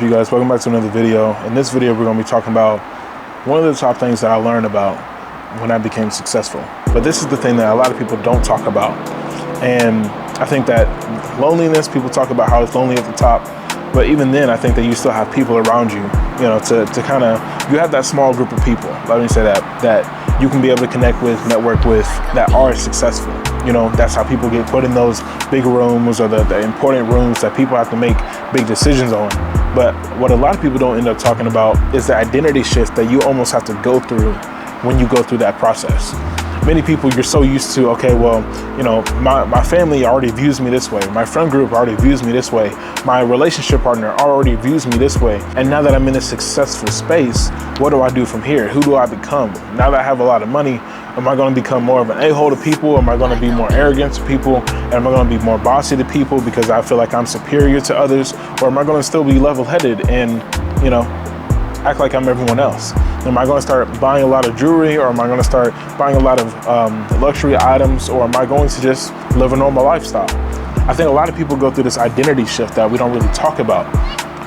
You guys, welcome back to another video. In this video, we're going to be talking about one of the top things that I learned about when I became successful. But this is the thing that a lot of people don't talk about. And I think that loneliness, people talk about how it's lonely at the top. But even then, I think that you still have people around you, to kind of, you have that small group of people, let me say that you can be able to connect with, network with, that are successful. That's how people get put in those big rooms or the important rooms that people have to make big decisions on. But what a lot of people don't end up talking about is the identity shift that you almost have to go through when you go through that process. Many people, you're so used to, okay, well, my family already views me this way. My friend group already views me this way. My relationship partner already views me this way. And now that I'm in a successful space, what do I do from here? Who do I become? Now that I have a lot of money, am I going to become more of an a-hole to people? Am I going to be more arrogant to people? And am I going to be more bossy to people because I feel like I'm superior to others? Or am I going to still be level-headed and, act like I'm everyone else? Am I going to start buying a lot of jewelry, or am I going to start buying a lot of luxury items, or am I going to just live a normal lifestyle? I think a lot of people go through this identity shift that we don't really talk about.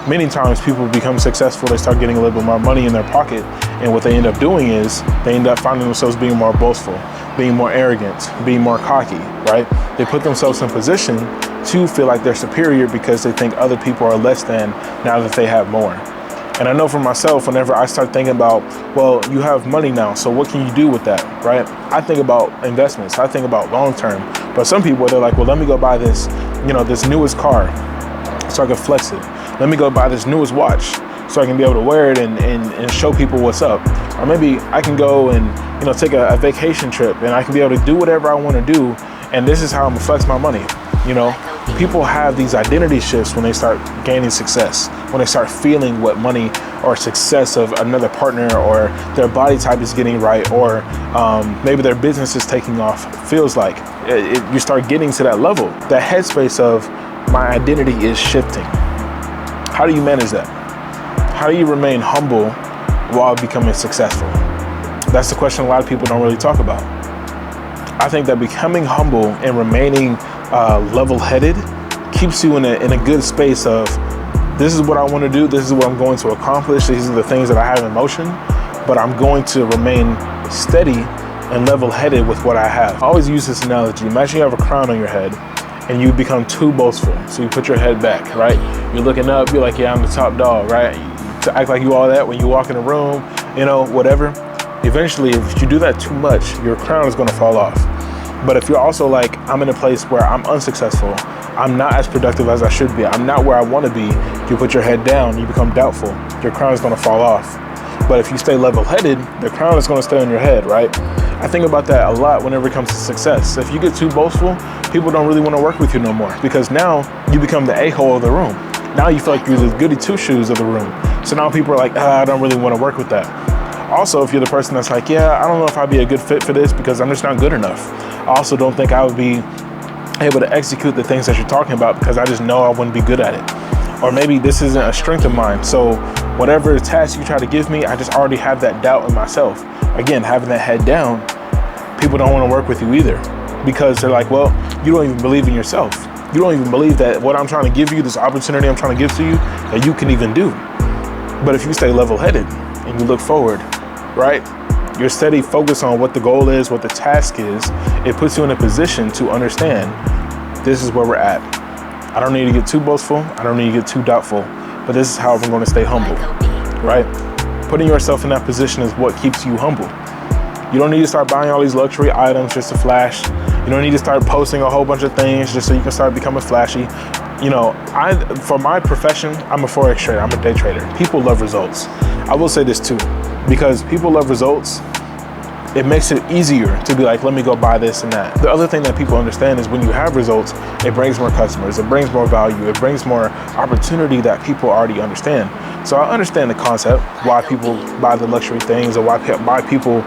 Many times people become successful, they start getting a little bit more money in their pocket, and what they end up doing is they end up finding themselves being more boastful, being more arrogant, being more cocky, right? They put themselves in position to feel like they're superior because they think other people are less than now that they have more. And I know for myself, whenever I start thinking about, well, you have money now, so what can you do with that, right? I think about investments, I think about long-term, but some people, they're like, well, let me go buy this, this newest car so I can flex it. Let me go buy this newest watch so I can be able to wear it and show people what's up. Or maybe I can go and, take a vacation trip and I can be able to do whatever I want to do. And this is how I'm gonna flex my money. People have these identity shifts when they start gaining success, when they start feeling what money or success of another partner or their body type is getting right, or maybe their business is taking off, feels like. You start getting to that level, that headspace of my identity is shifting. How do you manage that? How do you remain humble while becoming successful? That's the question a lot of people don't really talk about. I think that becoming humble and remaining level-headed keeps you in a good space of, this is what I want to do, this is what I'm going to accomplish, these are the things that I have in motion, but I'm going to remain steady and level-headed with what I have. I always use this analogy. Imagine you have a crown on your head and you become too boastful. So you put your head back, right? You're looking up, you're like, yeah, I'm the top dog, right? To act like you all that when you walk in a room, whatever. Eventually, if you do that too much, your crown is gonna fall off. But if you're also like, I'm in a place where I'm unsuccessful, I'm not as productive as I should be, I'm not where I wanna be, you put your head down, you become doubtful, your crown is gonna fall off. But if you stay level-headed, the crown is gonna stay on your head, right? I think about that a lot whenever it comes to success. If you get too boastful, people don't really wanna work with you no more, because now you become the a-hole of the room. Now you feel like you're the goody two-shoes of the room. So now people are like, I don't really wanna work with that. Also, if you're the person that's like, yeah, I don't know if I'd be a good fit for this because I'm just not good enough. I also don't think I would be able to execute the things that you're talking about because I just know I wouldn't be good at it. Or maybe this isn't a strength of mine. So whatever task you try to give me, I just already have that doubt in myself. Again, having that head down, people don't want to work with you either because they're like, well, you don't even believe in yourself. You don't even believe that what I'm trying to give you, this opportunity I'm trying to give to you, that you can even do. But if you stay level-headed and you look forward, right? You're steady focused on what the goal is, what the task is. It puts you in a position to understand this is where we're at. I don't need to get too boastful. I don't need to get too doubtful, but this is how I'm going to stay humble, right? Putting yourself in that position is what keeps you humble. You don't need to start buying all these luxury items just to flash. You don't need to start posting a whole bunch of things just so you can start becoming flashy. For my profession, I'm a Forex trader, I'm a day trader. People love results. I will say this too, because people love results, it makes it easier to be like, let me go buy this and that. The other thing that people understand is when you have results, it brings more customers, it brings more value, it brings more opportunity that people already understand. So I understand the concept, why people buy the luxury things or why people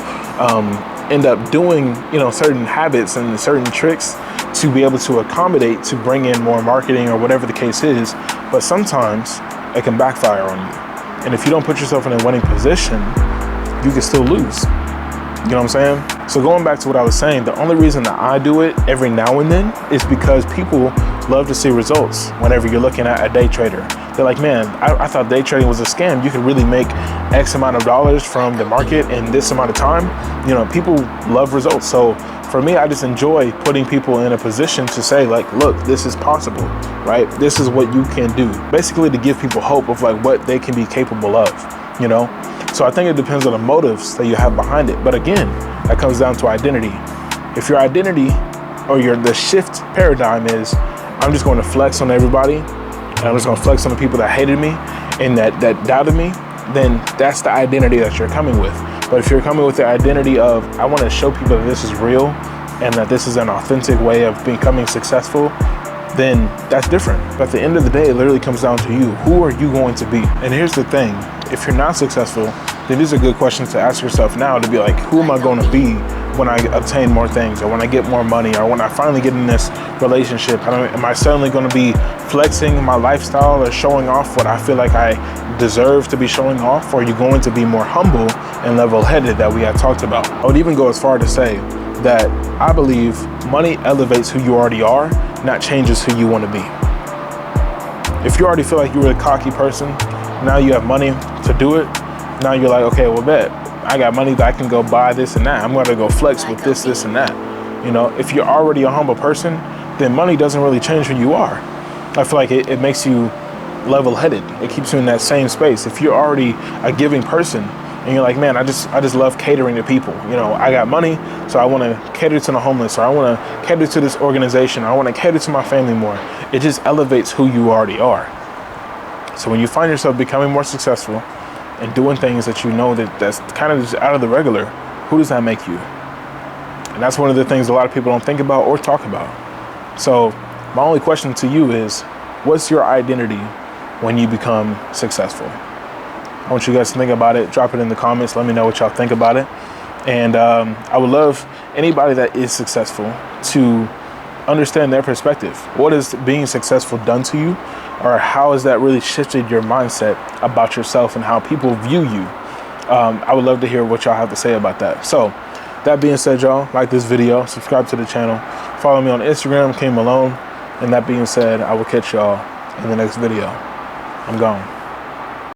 end up doing, certain habits and certain tricks to be able to accommodate, to bring in more marketing or whatever the case is. But sometimes it can backfire on you. And if you don't put yourself in a winning position, you can still lose. You know what I'm saying? So going back to what I was saying, the only reason that I do it every now and then is because people love to see results whenever you're looking at a day trader. They're like, man, I thought day trading was a scam. You could really make X amount of dollars from the market in this amount of time. You know, people love results. So for me, I just enjoy putting people in a position to say like, look, this is possible, right? This is what you can do. Basically to give people hope of like what they can be capable of, you know? So I think it depends on the motives that you have behind it. But again, that comes down to identity. If your identity or the shift paradigm is, I'm just going to flex on everybody, and I'm just going to flex on the people that hated me and that doubted me, then that's the identity that you're coming with. But if you're coming with the identity of, I want to show people that this is real and that this is an authentic way of becoming successful, then that's different. But at the end of the day, it literally comes down to you. Who are you going to be? And here's the thing, if you're not successful, then these are good questions to ask yourself now, to be like, who am I going to be when I obtain more things, or when I get more money, or when I finally get in this relationship? Am I suddenly going to be flexing my lifestyle or showing off what I feel like I deserve to be showing off? Or are you going to be more humble and level-headed that we had talked about? I would even go as far to say that I believe money elevates who you already are, not changes who you want to be. If you already feel like you're a cocky person, now you have money to do it, now you're like, okay, well, bet I got money that I can go buy this and that. I'm going to go flex with this and that. You know, if you're already a humble person, then money doesn't really change who you are. I feel like it makes you level-headed. It keeps you in that same space. If you're already a giving person and you're like, man, I just love catering to people. You know, I got money, so I want to cater to the homeless, or I want to cater to this organization, or I want to cater to my family more. It just elevates who you already are. So when you find yourself becoming more successful and doing things that you know that's kind of just out of the regular, who does that make you? And that's one of the things a lot of people don't think about or talk about. So my only question to you is, what's your identity when you become successful? I want you guys to think about it. Drop it in the comments. Let me know what y'all think about it. And I would love anybody that is successful to understand their perspective. What has being successful done to you? Or how has that really shifted your mindset about yourself and how people view you? I would love to hear what y'all have to say about that. So that being said, y'all, like this video, subscribe to the channel, follow me on Instagram, Malone. And that being said, I will catch y'all in the next video. I'm gone.